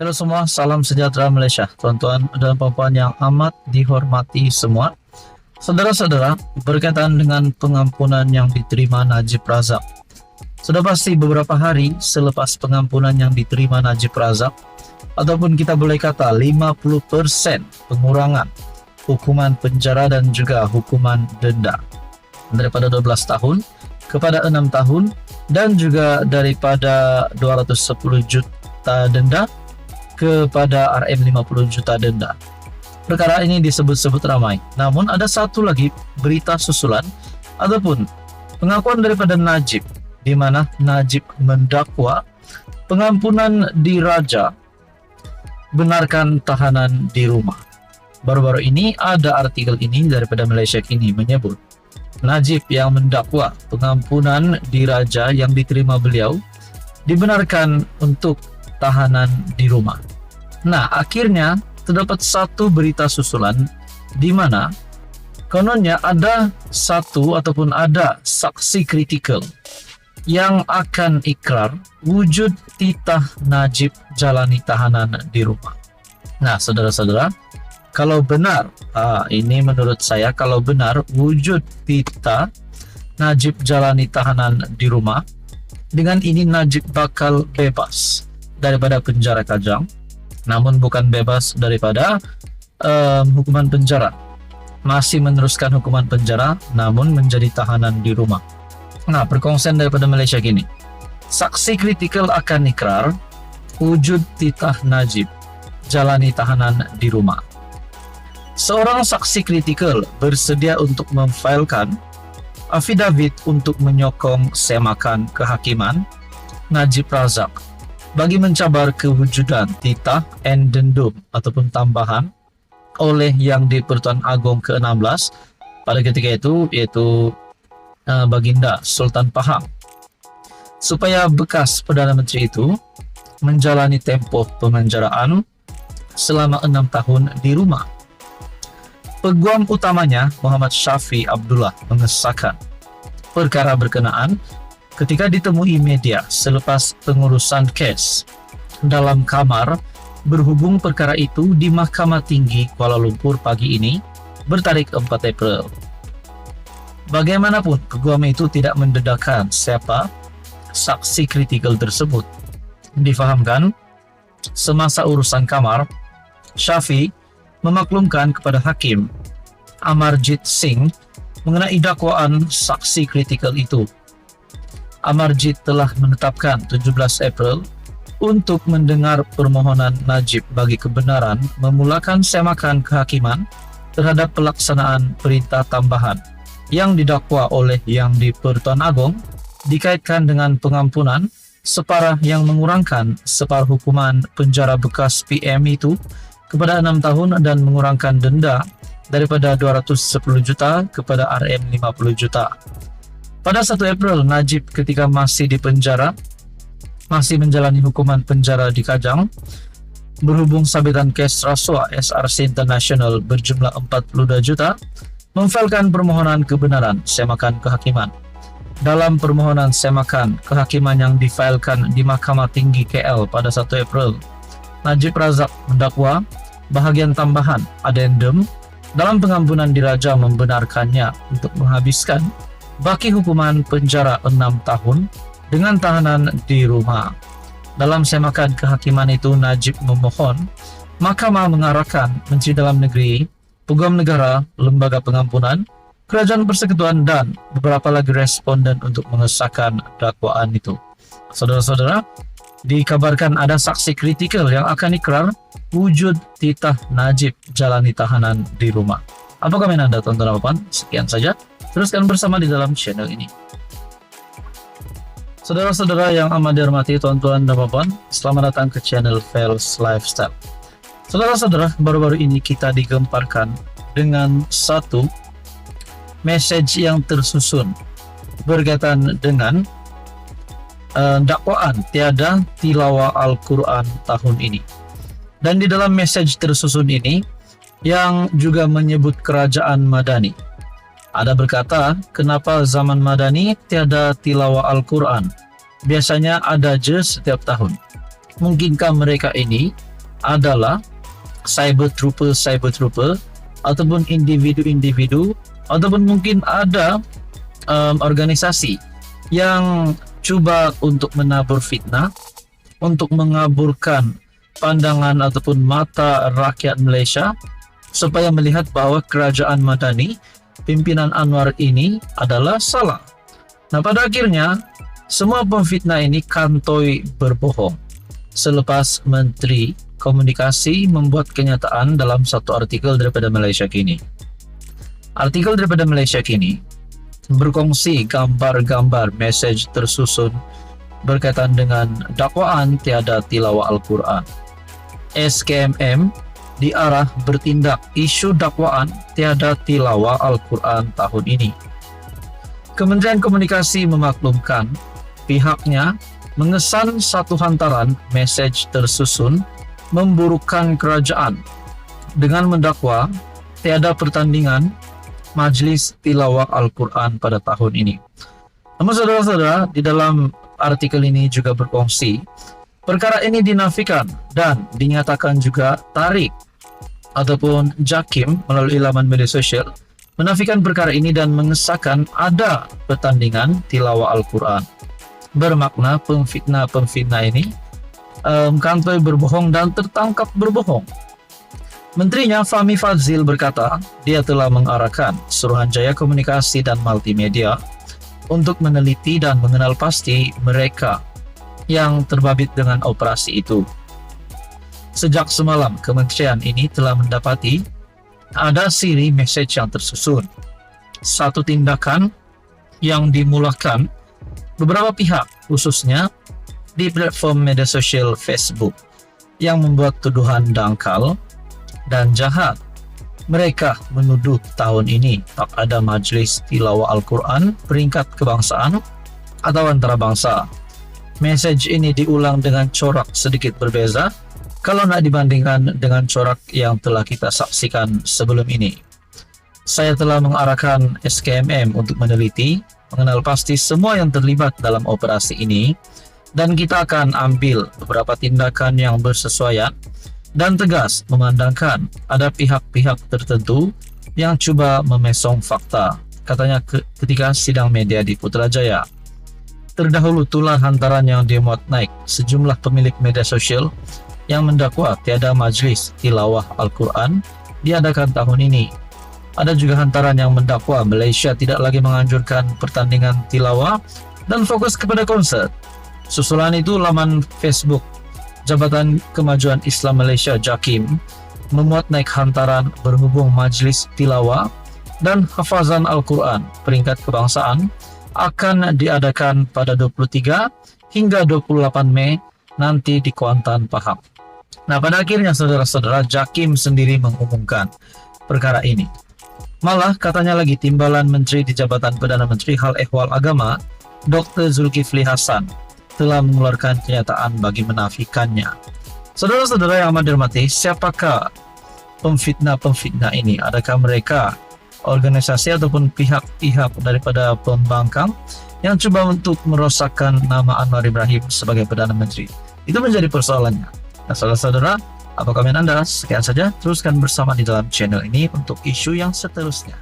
Halo semua, salam sejahtera Malaysia. Tuan-tuan dan puan-puan yang amat dihormati semua. Saudara-saudara, berkaitan dengan pengampunan yang diterima Najib Razak. Sudah pasti beberapa hari selepas pengampunan yang diterima Najib Razak, ataupun kita boleh kata 50% pengurangan hukuman penjara dan juga hukuman denda daripada 12 tahun kepada 6 tahun dan juga daripada 210 juta denda kepada RM 50 juta denda. Perkara ini disebut-sebut ramai. Namun ada satu lagi berita susulan ataupun pengakuan daripada Najib, di mana Najib mendakwa pengampunan diraja benarkan tahanan di rumah. Baru-baru ini ada artikel ini daripada Malaysia Kini menyebut Najib yang mendakwa pengampunan diraja yang diterima beliau dibenarkan untuk tahanan di rumah. Nah, akhirnya terdapat satu berita susulan di mana kononnya ada satu ataupun ada saksi kritikal yang akan ikrar wujud titah Najib jalani tahanan di rumah. Nah, saudara-saudara, kalau benar, ini menurut saya, kalau benar wujud titah Najib jalani tahanan di rumah, dengan ini Najib bakal bebas daripada penjara Kajang, namun bukan bebas daripada hukuman penjara. Masih meneruskan hukuman penjara, namun menjadi tahanan di rumah. Nah, perkongsian daripada Malaysia Kini. Saksi kritikal akan ikrar wujud titah Najib jalani tahanan di rumah. Seorang saksi kritikal bersedia untuk memfailkan afidavit untuk menyokong semakan kehakiman Najib Razak bagi mencabar kewujudan titah endendum ataupun tambahan oleh Yang di-Pertuan Agong ke-16 pada ketika itu, yaitu Baginda Sultan Pahang, supaya bekas Perdana Menteri itu menjalani tempoh pemenjaraan selama 6 tahun di rumah. Peguam utamanya Muhammad Syafi Abdullah mengesahkan perkara berkenaan ketika ditemui media selepas pengurusan kes dalam kamar berhubung perkara itu di Mahkamah Tinggi Kuala Lumpur pagi ini bertarikh 4 April. Bagaimanapun, peguam itu tidak mendedahkan siapa saksi kritikal tersebut. Difahamkan, semasa urusan kamar, Syafi memaklumkan kepada Hakim Amarjit Singh mengenai dakwaan saksi kritikal itu. Amarjit telah menetapkan 17 April untuk mendengar permohonan Najib bagi kebenaran memulakan semakan kehakiman terhadap pelaksanaan perintah tambahan yang didakwa oleh Yang di-Pertuan Agong dikaitkan dengan pengampunan separah yang mengurangkan separuh hukuman penjara bekas PM itu kepada 6 tahun dan mengurangkan denda daripada 210 juta kepada RM 50 juta. Pada 1 April, Najib ketika masih di penjara, masih menjalani hukuman penjara di Kajang, berhubung sabitan kes rasuah SRC International berjumlah 42 juta, memfailkan permohonan kebenaran semakan kehakiman. Dalam permohonan semakan kehakiman yang difailkan di Mahkamah Tinggi KL pada 1 April, Najib Razak mendakwa bahagian tambahan addendum dalam pengampunan diraja membenarkannya untuk menghabiskan baki hukuman penjara 6 tahun dengan tahanan di rumah. Dalam semakan kehakiman itu, Najib memohon Mahkamah mengarahkan Menteri Dalam Negeri, Peguam Negara, Lembaga Pengampunan, Kerajaan Persekutuan dan beberapa lagi responden untuk mengesahkan dakwaan itu. Saudara-saudara, dikabarkan ada saksi kritikal yang akan ikrar wujud titah Najib jalani tahanan di rumah. Apa komen Anda, tuan-tuan dan puan? Sekian saja. Teruskan bersama di dalam channel ini. Saudara-saudara yang amat dihormati tuan-tuan dan puan, selamat datang ke channel Fels Lifestyle. Saudara-saudara, baru-baru ini kita digemparkan dengan satu message yang tersusun berkaitan dengan dakwaan tiada tilawah Al-Quran tahun ini. Dan di dalam message tersusun ini yang juga menyebut kerajaan Madani. Ada berkata, kenapa zaman Madani tiada tilawah Al-Quran? Biasanya ada je setiap tahun. Mungkinkah mereka ini adalah cyber trooper ataupun individu-individu ataupun mungkin ada organisasi yang coba untuk menabur fitnah, untuk mengaburkan pandangan ataupun mata rakyat Malaysia supaya melihat bahwa kerajaan Madani, pimpinan Anwar ini adalah salah. Nah, pada akhirnya semua pemfitnah ini kantoi berbohong selepas Menteri Komunikasi membuat kenyataan dalam satu artikel daripada Malaysia Kini. Artikel daripada Malaysia Kini berkongsi gambar-gambar mesej tersusun berkaitan dengan dakwaan tiada tilawah Al-Quran. SKMM diarah bertindak isu dakwaan tiada tilawah Al-Quran tahun ini. Kementerian Komunikasi memaklumkan pihaknya mengesan satu hantaran mesej tersusun memburukkan kerajaan dengan mendakwa tiada pertandingan Majlis Tilawah Al-Quran pada tahun ini. Namun saudara-saudara, di dalam artikel ini juga berkongsi perkara ini dinafikan dan dinyatakan juga Tarik ataupun Jakim melalui laman media sosial menafikan perkara ini dan mengesahkan ada pertandingan tilawah Al-Quran. Bermakna pemfitnah ini kantoi berbohong dan tertangkap berbohong. Menterinya Fahmi Fadzil berkata dia telah mengarahkan Suruhanjaya Komunikasi dan Multimedia untuk meneliti dan mengenal pasti mereka yang terbabit dengan operasi itu. Sejak semalam, kementerian ini telah mendapati ada siri mesej yang tersusun. Satu tindakan yang dimulakan beberapa pihak, khususnya di platform media sosial Facebook, yang membuat tuduhan dangkal dan jahat. Mereka menuduh tahun ini tak ada majlis tilawah Al-Quran peringkat kebangsaan atau antarabangsa. Mesej ini diulang dengan corak sedikit berbeza kalau nak dibandingkan dengan corak yang telah kita saksikan sebelum ini. Saya telah mengarahkan SKMM untuk meneliti, mengenal pasti semua yang terlibat dalam operasi ini, dan kita akan ambil beberapa tindakan yang bersesuaian dan tegas memandangkan ada pihak-pihak tertentu yang cuba memesong fakta, katanya ketika sidang media di Putrajaya. Terdahulu itulah hantaran yang dimuat naik sejumlah pemilik media sosial yang mendakwa tiada majlis tilawah Al-Quran diadakan tahun ini. Ada juga hantaran yang mendakwa Malaysia tidak lagi menganjurkan pertandingan tilawah dan fokus kepada konsert. Susulan itu, laman Facebook Jabatan Kemajuan Islam Malaysia Jakim memuat naik hantaran berhubung majlis tilawah dan hafazan Al-Quran peringkat kebangsaan akan diadakan pada 23 hingga 28 Mei nanti di Kuantan, Pahang. Nah, pada akhirnya saudara-saudara, Jakim sendiri mengumumkan perkara ini. Malah katanya lagi timbalan Menteri di Jabatan Perdana Menteri Hal Ehwal Agama Dr. Zulkifli Hasan telah mengeluarkan kenyataan bagi menafikannya. Saudara-saudara yang amat dirahmati, siapakah pemfitnah ini? Adakah mereka organisasi ataupun pihak-pihak daripada pembangkang yang coba untuk merosakkan nama Anwar Ibrahim sebagai Perdana Menteri? Itu menjadi persoalannya. Nah, saudara-saudara, apa komen Anda? Sekian saja, teruskan bersama di dalam channel ini untuk isu yang seterusnya.